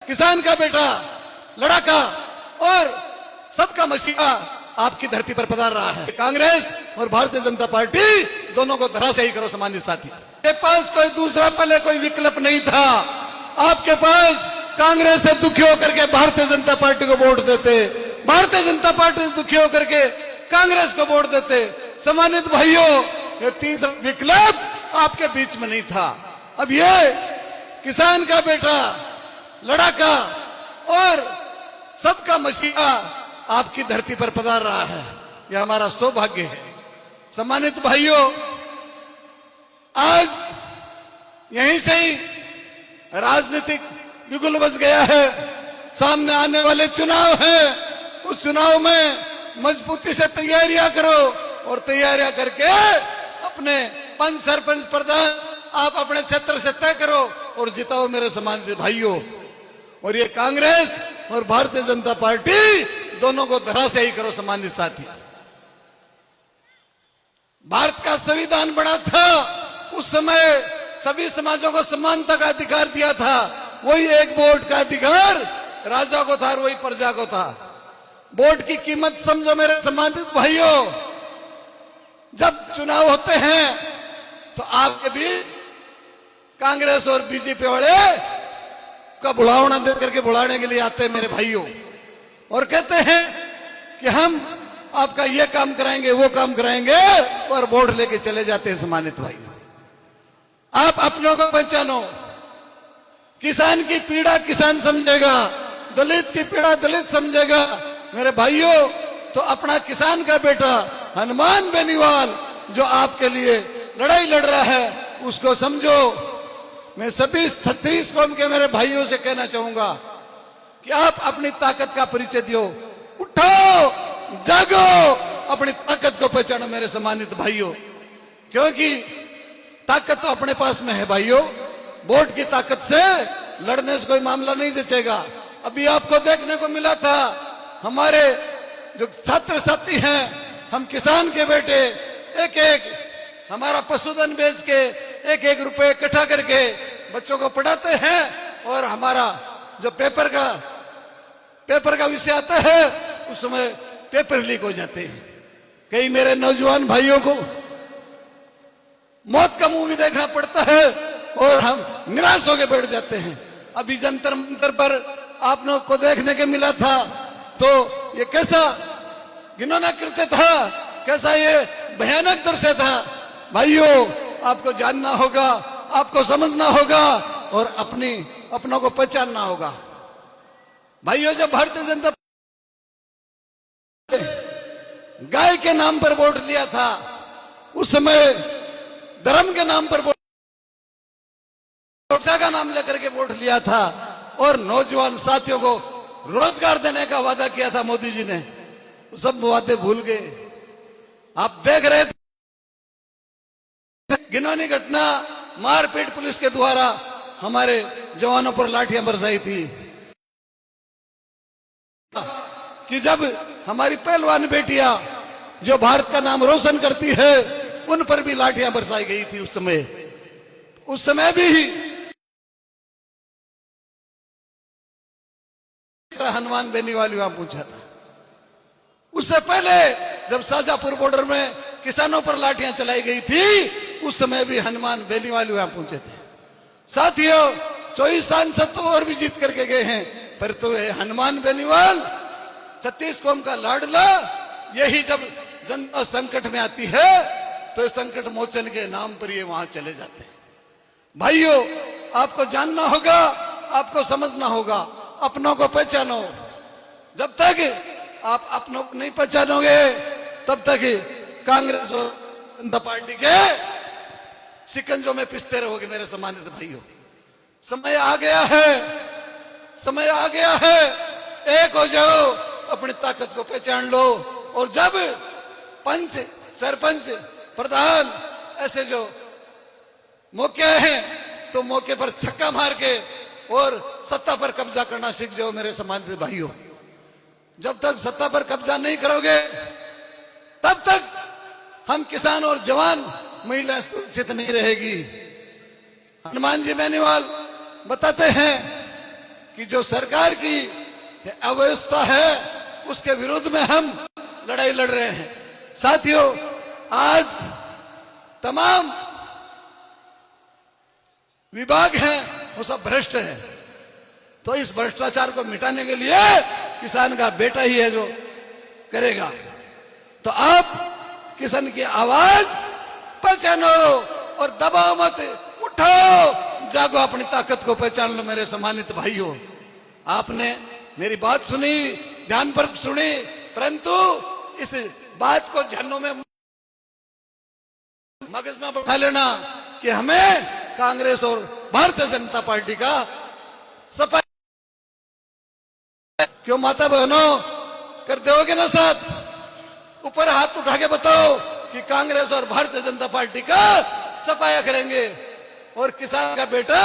किसान का बेटा, लड़ाका और सबका मसीहा आपकी धरती पर पधार रहा है। कांग्रेस और भारतीय जनता पार्टी दोनों को धराशायी करो सम्मानित साथी। आपके पास कोई दूसरा पहले कोई विकल्प नहीं था। आपके पास कांग्रेस से दुखी होकर के भारतीय जनता पार्टी को वोट देते, भारतीय जनता पार्टी से दुखी होकर के कांग्रेस को वोट देते। सम्मानित भाइयों, ये तीसरा विकल्प आपके बीच में नहीं था। अब ये किसान का बेटा, लड़ाका और सबका मसीहा आपकी धरती पर पधार रहा है। यह हमारा सौभाग्य है। सम्मानित भाइयों, आज यहीं से ही राजनीतिक बिगुल बज गया है। सामने आने वाले चुनाव है, उस चुनाव में मजबूती से तैयारियां करो और तैयारियां करके अपने पंच, सरपंच, प्रधान आप अपने क्षेत्र से तय करो और जिताओ मेरे सम्मानित भाइयों। और ये कांग्रेस और भारतीय जनता पार्टी दोनों को धराशायी करो सम्मानित साथी। भारत का संविधान बना था, उस समय सभी समाजों को समानता का अधिकार दिया था। वही एक वोट का अधिकार राजा को था और वही प्रजा को था। वोट की कीमत समझो मेरे सम्मानित भाइयों। जब चुनाव होते हैं तो आपके बीच कांग्रेस और बीजेपी वाले का बुलावना दे करके बुलाने के लिए आते हैं मेरे भाइयों, और कहते हैं कि हम आपका ये काम कराएंगे, वो काम कराएंगे, और वोट लेके चले जाते हैं। सम्मानित भाइयों, आप अपनों को पहचानो। किसान की पीड़ा किसान समझेगा, दलित की पीड़ा दलित समझेगा। मेरे भाइयों, तो अपना किसान का बेटा हनुमान बेनीवाल जो आपके लिए लड़ाई लड़ रहा है, उसको समझो। मैं सभी 36 कौम के मेरे भाइयों से कहना चाहूंगा कि आप अपनी ताकत का परिचय दियो। उठो, जागो, अपनी ताकत को पहचानो मेरे सम्मानित भाइयों, क्योंकि ताकत तो अपने पास में है भाइयों। वोट की ताकत से लड़ने से कोई मामला नहीं जचेगा। अभी आपको देखने को मिला था, हमारे जो छात्र साथी हैं, हम किसान के बेटे एक एक हमारा पशुधन बेच के एक एक रुपए इकट्ठा करके बच्चों को पढ़ाते हैं, और हमारा जो पेपर का विषय आता है उस समय पेपर लीक हो जाते हैं। कई मेरे नौजवान भाइयों को मौत का मुंह भी देखना पड़ता है और हम निराश होकर बैठ जाते हैं। अभी जंतर मंतर पर आप लोग को देखने के मिला था, तो ये कैसा घिनौना कृत्य था, कैसा ये भयानक दृश्य था। भाइयों, आपको जानना होगा, आपको समझना होगा और अपनों को पहचानना होगा। भाइयों, जब भारतीय जनता गाय के नाम पर वोट लिया था, उस समय धर्म के नाम पर शिक्षा का नाम लेकर के वोट लिया था, और नौजवान साथियों को रोजगार देने का वादा किया था मोदी जी ने। सब वादे भूल गए। आप देख रहे थे घिनौनी घटना, मारपीट पुलिस के द्वारा हमारे जवानों पर लाठियां बरसाई थी, कि जब हमारी पहलवान बेटियां जो भारत का नाम रोशन करती है, उन पर भी लाठियां बरसाई गई थी। उस समय भी हनुमान बेनीवाल वहां पूछा था। उससे पहले जब शाजापुर बॉर्डर में किसानों पर लाठियां चलाई गई थी, उस समय भी हनुमान बेनीवाल वहां पहुंचे थे। साथियों, 24 सांसद तो और भी जीत करके गए हैं, पर तो हनुमान बेनीवाल 36 कौम का लाडला, यही जब जनता संकट में आती है तो संकट मोचन के नाम पर ये वहां चले जाते हैं। भाइयों, आपको जानना होगा, आपको समझना होगा, अपनों को पहचानो। जब तक आप अपनों को नहीं पहचानोगे, तब तक कांग्रेस और जनता पार्टी के शिकंजों में पिसते रहोगे मेरे सम्मानित भाइयों। समय आ गया है, समय आ गया है, एक हो जाओ, अपनी ताकत को पहचान लो। और जब पंच, सरपंच, प्रधान ऐसे जो मौके हैं, तो मौके पर छक्का मार के और सत्ता पर कब्जा करना सीख जाओ मेरे सम्मानित भाइयों। जब तक सत्ता पर कब्जा नहीं करोगे, तब तक हम किसान और जवान, महिला सुरक्षित नहीं रहेगी। हनुमान जी बेनीवाल बताते हैं कि जो सरकार की अव्यवस्था है उसके विरुद्ध में हम लड़ाई लड़ रहे हैं। साथियों, आज तमाम विभाग हैं वो सब भ्रष्ट हैं, तो इस भ्रष्टाचार को मिटाने के लिए किसान का बेटा ही है जो करेगा। तो आप किसान की आवाज पहचानो और दबाओ मत, उठाओ, जागो, अपनी ताकत को पहचान लो। मेरे सम्मानित भाइयों, आपने मेरी बात सुनी, ध्यानपूर्वक सुनी, परंतु इस बात को ध्यानों में मगज में बैठा लेना कि हमें कांग्रेस और भारतीय जनता पार्टी का सफाई क्यों। माता बहनों, करते होगे ना साथ? ऊपर हाथ उठा के बताओ कि कांग्रेस और भारतीय जनता पार्टी का सफाया करेंगे और किसान का बेटा